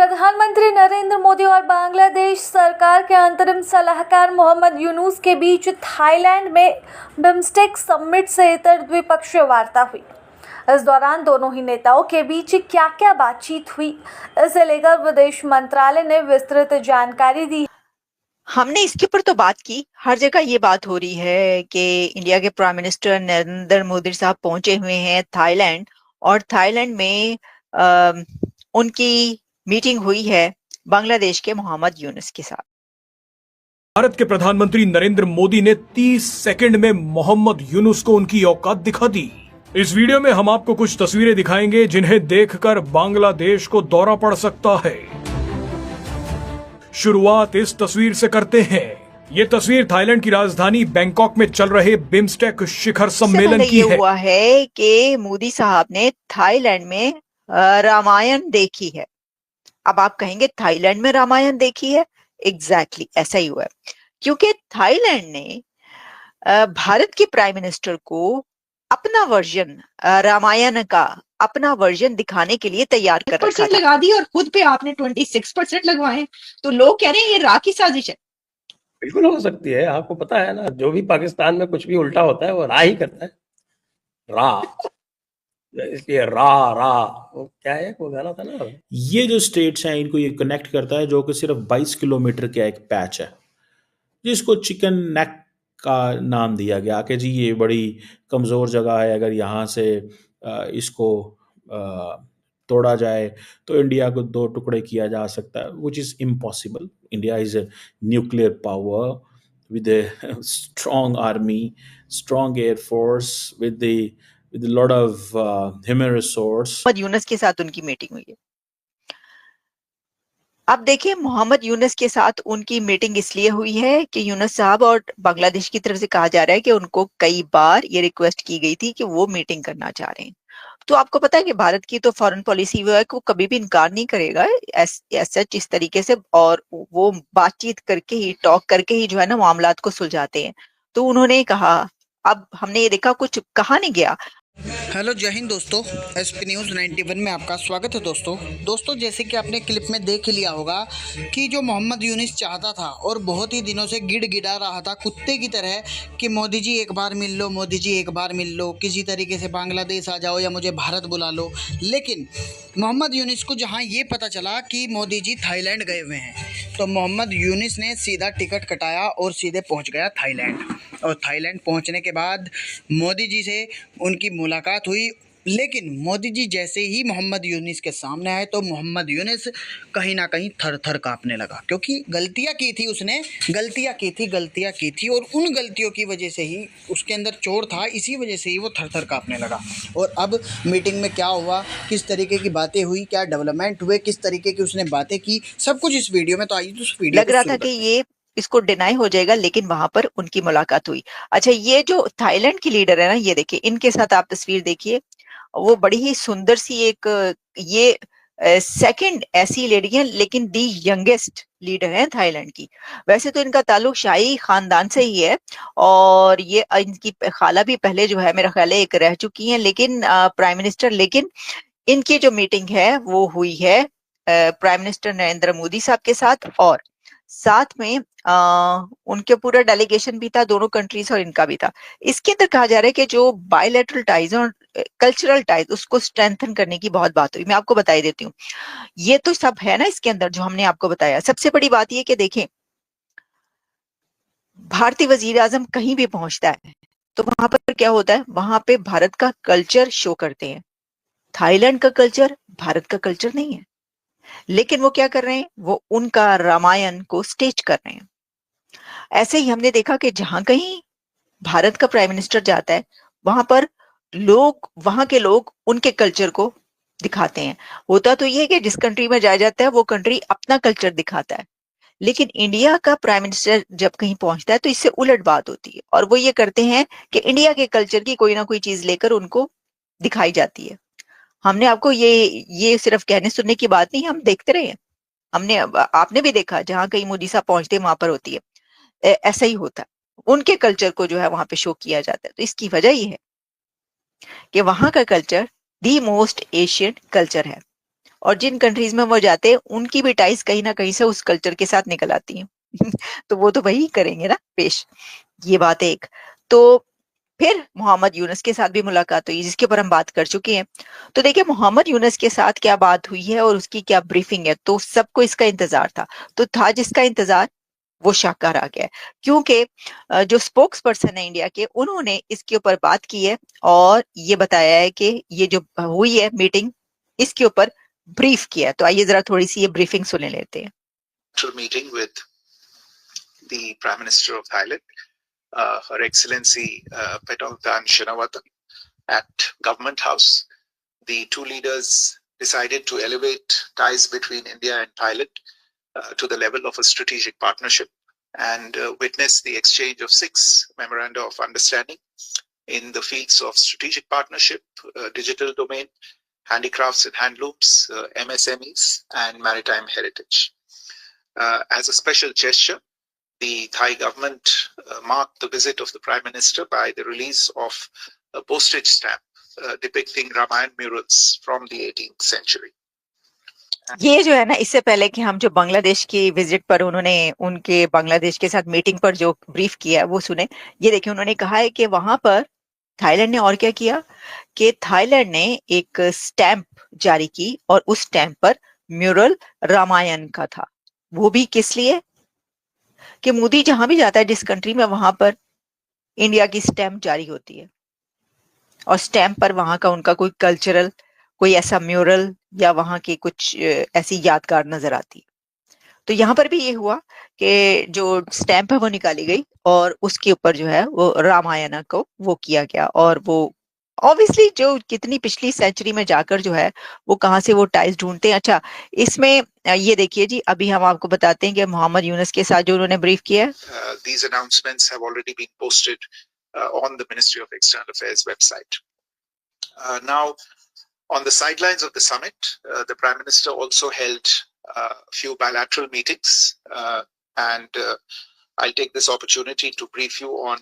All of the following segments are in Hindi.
प्रधानमंत्री नरेंद्र मोदी और बांग्लादेश सरकार के अंतरिम सलाहकार मोहम्मद यूनुस के बीच थाईलैंड में बिम्स्टेक समिट से इतर द्विपक्षीय वार्ता हुई। इस दौरान दोनों ही नेताओं के बीच क्या क्या बातचीत हुई, इसे लेकर विदेश मंत्रालय ने विस्तृत जानकारी दी। हमने इसके ऊपर तो बात की। हर जगह ये बात हो रही है कि इंडिया के प्राइम मिनिस्टर नरेंद्र मोदी साहब पहुंचे हुए हैं थाईलैंड, और थाईलैंड में उनकी मीटिंग हुई है बांग्लादेश के मोहम्मद यूनुस के साथ। भारत के प्रधानमंत्री नरेंद्र मोदी ने 30 सेकंड में मोहम्मद यूनुस को उनकी औकात दिखा दी। इस वीडियो में हम आपको कुछ तस्वीरें दिखाएंगे जिन्हें देखकर बांग्लादेश को दौरा पड़ सकता है। शुरुआत इस तस्वीर से करते हैं। ये तस्वीर थाईलैंड की राजधानी बैंकॉक में चल रहे बिम्स्टेक शिखर सम्मेलन की है। हुआ है कि मोदी साहब ने थाईलैंड में रामायण देखी है। अब आप कहेंगे थाईलैंड में रामायण देखी है? एग्जैक्टली ऐसा ही हुआ है, क्योंकि थाईलैंड ने भारत के प्राइम मिनिस्टर को अपना वर्जन रामायण का अपना वर्जन दिखाने के लिए तैयार कर रखा था। लगा दी और खुद पे आपने 26% लगवाए, तो लोग कह रहे हैं ये रा की साजिश है। बिल्कुल हो सकती है, आपको पता है ना, जो भी पाकिस्तान में कुछ भी उल्टा होता है वो रा ही करता है। रा इसलिए रा रा वो क्या है, वो गाना था ना। ये जो स्टेट्स हैं इनको ये कनेक्ट करता है, जो कि सिर्फ 22 किलोमीटर का एक पैच है जिसको चिकन नेक का नाम दिया गया कि जी ये बड़ी कमज़ोर जगह है, अगर यहाँ से इसको तोड़ा जाए तो इंडिया को दो टुकड़े किया जा सकता है, which is impossible. India is a nuclear power with a strong army, strong air force, with a lot of human resource. Mohammad Yunus के साथ उनकी मीटिंग हुई है। अब देखिए, मोहम्मद यूनुस के साथ उनकी मीटिंग इसलिए हुई है कि यूनुस साहब और बांग्लादेश की तरफ से कहा जा रहा है कि उनको कई बार ये रिक्वेस्ट की गई थी कि वो मीटिंग करना चाह रहे हैं। तो आपको पता है कि भारत की तो फॉरेन पॉलिसी वो है कि वो कभी भी इनकार नहीं करेगा सच इस तरीके से, और वो बातचीत करके ही, टॉक करके ही जो है ना मामलात को सुलझाते हैं। तो उन्होंने कहा, अब हमने ये देखा कुछ कहा नहीं गया। हेलो, जय हिंद दोस्तों, एसपी न्यूज़ 91 में आपका स्वागत है। दोस्तों जैसे कि आपने क्लिप में देख लिया होगा कि जो मोहम्मद यूनुस चाहता था और बहुत ही दिनों से गिड़गिड़ा रहा था कुत्ते की तरह कि मोदी जी एक बार मिल लो, मोदी जी एक बार मिल लो, किसी तरीके से बांग्लादेश आ जाओ या मुझे भारत बुला लो। लेकिन मोहम्मद यूनुस को जहाँ ये पता चला कि मोदी जी थाईलैंड गए हुए हैं, तो मोहम्मद यूनुस ने सीधा टिकट कटाया और सीधे पहुँच गया थाईलैंड। और थाईलैंड पहुँचने के बाद मोदी जी से उनकी मुलाकात हुई। लेकिन मोदी जी जैसे ही मोहम्मद यूनुस के सामने आए तो मोहम्मद यूनुस कहीं ना कहीं थर थर कांपने लगा, क्योंकि गलतियां की थी उसने, गलतियां की थी और उन गलतियों की वजह से ही उसके अंदर चोर था, इसी वजह से ही वो थर थर कांपने लगा। और अब मीटिंग में क्या हुआ, किस तरीके की बातें हुई, क्या डेवलपमेंट हुए, किस तरीके की उसने बातें की, सब कुछ इस वीडियो में। तो आइए तो वीडियो लग रहा था कि ये इसको डिनाई हो जाएगा, लेकिन वहां पर उनकी मुलाकात हुई। अच्छा, ये जो थाईलैंड की लीडर है ना, ये देखिए, इनके साथ आप तस्वीर देखिए, वो बड़ी ही सुंदर सी एक ये सेकंड ऐसी लेडी है, लेकिन दी यंगेस्ट लीडर है थाईलैंड की। वैसे तो इनका ताल्लुक शाही खानदान से ही है, और ये इनकी खाला भी पहले जो है मेरा ख्याल है एक रह चुकी हैं, लेकिन प्राइम मिनिस्टर। लेकिन इनकी जो मीटिंग है वो हुई है प्राइम मिनिस्टर नरेंद्र मोदी साहब के साथ, और साथ में उनके पूरा डेलीगेशन भी था, दोनों कंट्रीज और इनका भी था। इसके अंदर कहा जा रहा है कि जो बायलैटरल टाइज और कल्चरल टाइज उसको स्ट्रेंथन करने की बहुत बात हुई। मैं आपको बता देती हूँ, ये तो सब है ना इसके अंदर जो हमने आपको बताया। सबसे बड़ी बात ये कि देखें, भारतीय वजीर आजम कहीं भी पहुंचता है तो वहां पर क्या होता है, वहां पे भारत का कल्चर शो करते हैं। थाईलैंड का कल्चर भारत का कल्चर नहीं है, लेकिन वो क्या कर रहे हैं, वो उनका रामायण को स्टेज कर रहे हैं। ऐसे ही हमने देखा कि जहां कहीं भारत का प्राइम मिनिस्टर जाता है वहां पर लोग, वहां के लोग उनके कल्चर को दिखाते हैं। होता तो ये है कि जिस कंट्री में जाया जाता है वो कंट्री अपना कल्चर दिखाता है, लेकिन इंडिया का प्राइम मिनिस्टर जब कहीं पहुंचता है तो इससे उलट बात होती है, और वो ये करते हैं कि इंडिया के कल्चर की कोई ना कोई चीज लेकर उनको दिखाई जाती है। हमने आपको ये सिर्फ कहने सुनने की बात नहीं, हम देखते रहे हैं। हमने, आपने भी देखा, जहां कहीं मोदी साहब पहुंचते वहां पर होती है, ऐसा ही होता है। उनके कल्चर को जो है वहां पे शो किया जाता है। तो इसकी वजह ये है कि वहां का culture the most Asian culture है, और जिन कंट्रीज में वो जाते हैं उनकी भी टाइज कहीं ना कहीं से उस कल्चर के साथ निकल आती हैं। तो वो तो वही करेंगे ना पेश। ये बात है एक। तो फिर मोहम्मद यूनुस के साथ भी मुलाकात हुई जिसके ऊपर हम बात कर चुके हैं। तो देखिए मोहम्मद यूनुस के साथ क्या बात हुई है और उसकी क्या ब्रीफिंग है, तो सबको इसका इंतजार था। तो था जिसका इंतजार वो शाकार आ गया, क्योंकि जो स्पोक्स पर्सन है इंडिया के, उन्होंने इसके ऊपर बात की है और ये बताया है कि ये जो हुई है मीटिंग, इसके ऊपर ब्रीफ किया है। तो आइए जरा थोड़ी सी ये ब्रीफिंग सुन लेते हैं। Meeting with the Prime Minister of Thailand, Her Excellency Paetongtarn Shinawatra, at Government House. The two leaders decided to elevate ties between India and Thailand to the level of a strategic partnership and witness the exchange of 6 memoranda of understanding in the fields of strategic partnership, digital domain, handicrafts and handlooms, MSMEs, and maritime heritage. As a special gesture, the Thai government marked the visit of the Prime Minister by the release of a postage stamp depicting Ramayan murals from the 18th century. ये जो है ना, इससे पहले कि हम जो बांग्लादेश की विजिट पर उन्होंने उनके बांग्लादेश के साथ मीटिंग पर जो ब्रीफ किया है वो सुने। ये देखिए उन्होंने कहा है कि वहां पर थाईलैंड ने और क्या किया कि थाईलैंड ने एक स्टैंप जारी की और उस स्टैंप पर म्यूरल रामायण का था। वो भी किस लिए कि मोदी जहां भी जाता है जिस कंट्री में, वहां पर इंडिया की स्टैंप जारी होती है और स्टैंप पर वहां का उनका कोई कल्चरल कोई ऐसा म्यूरल या वहां की कुछ ऐसी यादगार नजर आती है। तो यहाँ पर भी ये हुआ कि जो स्टैंप है वो निकाली गई और उसके ऊपर जो है वो रामायण को वो किया गया। और वो ऑब्वियसली जो कितनी पिछली सेंचुरी में जाकर जो है वो कहाँ से वो टाइज ढूंढते हैं। अच्छा, इसमें ये देखिए जी, अभी हम आपको बताते हैं कि मोहम्मद यूनुस के साथ जो उन्होंने ब्रीफ किया है। These announcements have already been posted on the Ministry of External Affairs website. Now, on the sidelines of the summit, the Prime Minister also held a few bilateral meetings, and I'll take this opportunity to brief you on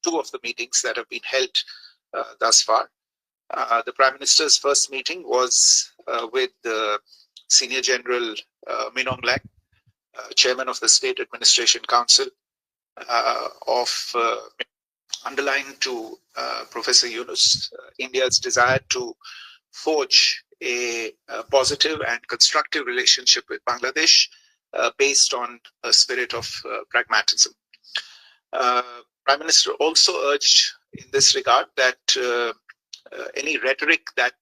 2 of the meetings that have been held thus far. The Prime Minister's first meeting was with the Senior General Min Aung Hlaing, Chairman of the State Administration Council, underlying to Professor Yunus India's desire to forge a positive and constructive relationship with Bangladesh based on a spirit of pragmatism. Prime Minister also urged in this regard that any rhetoric that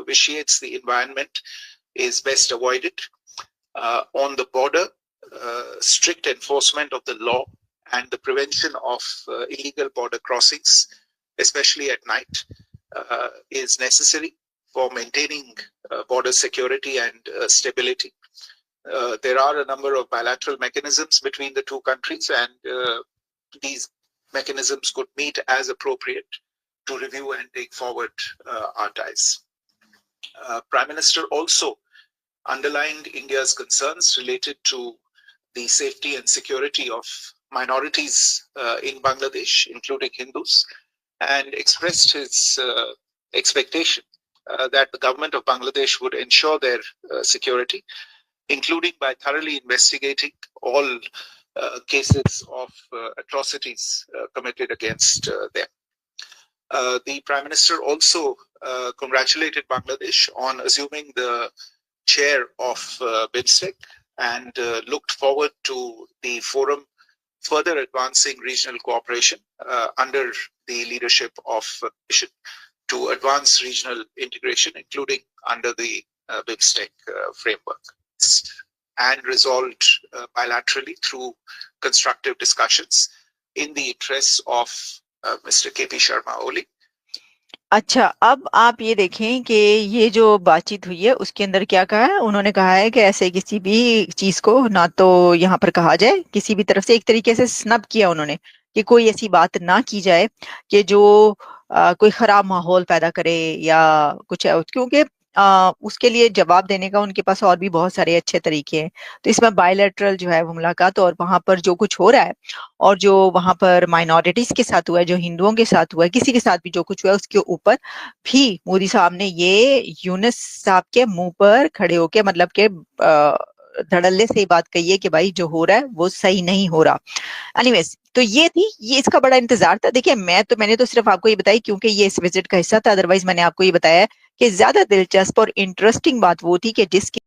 vitiates the environment is best avoided. On the border, strict enforcement of the law and the prevention of illegal border crossings, especially at night, is necessary for maintaining border security and stability. There are a number of bilateral mechanisms between the two countries, and these mechanisms could meet as appropriate to review and take forward our ties. Prime Minister also underlined India's concerns related to the safety and security of minorities in Bangladesh, including Hindus, and expressed his expectation that the government of Bangladesh would ensure their security, including by thoroughly investigating all cases of atrocities committed against them. The Prime Minister also congratulated Bangladesh on assuming the chair of BIMSTEC and looked forward to the forum further advancing regional cooperation under the leadership of Mission to advance regional integration, including under the BIMSTEC framework, and resolved bilaterally through constructive discussions in the interests of Mr. KP Sharma Oli. अच्छा, अब आप ये देखें कि ये जो बातचीत हुई है उसके अंदर क्या कहा है। उन्होंने कहा है कि ऐसे किसी भी चीज को ना तो यहाँ पर कहा जाए, किसी भी तरफ से एक तरीके से स्नब किया उन्होंने कि कोई ऐसी बात ना की जाए कि जो कोई खराब माहौल पैदा करे या कुछ है। क्योंकि उसके लिए जवाब देने का उनके पास और भी बहुत सारे अच्छे तरीके हैं। तो इसमें बायलैटरल जो है वो मुलाकात, और वहां पर जो कुछ हो रहा है और जो वहां पर माइनॉरिटीज के साथ हुआ है, जो हिंदुओं के साथ हुआ है, किसी के साथ भी जो कुछ हुआ है, उसके ऊपर भी मोदी साहब ने ये यूनुस साहब के मुंह पर खड़े होके मतलब के धड़ल्ले से ही बात कही है कि भाई जो हो रहा है वो सही नहीं हो रहा। एनीवेज, तो ये इसका बड़ा इंतजार था। देखिए, मैंने तो सिर्फ आपको ये बताई क्योंकि ये इस विजिट का हिस्सा था, अदरवाइज मैंने आपको ये बताया कि ज्यादा दिलचस्प और इंटरेस्टिंग बात वो थी कि जिसकी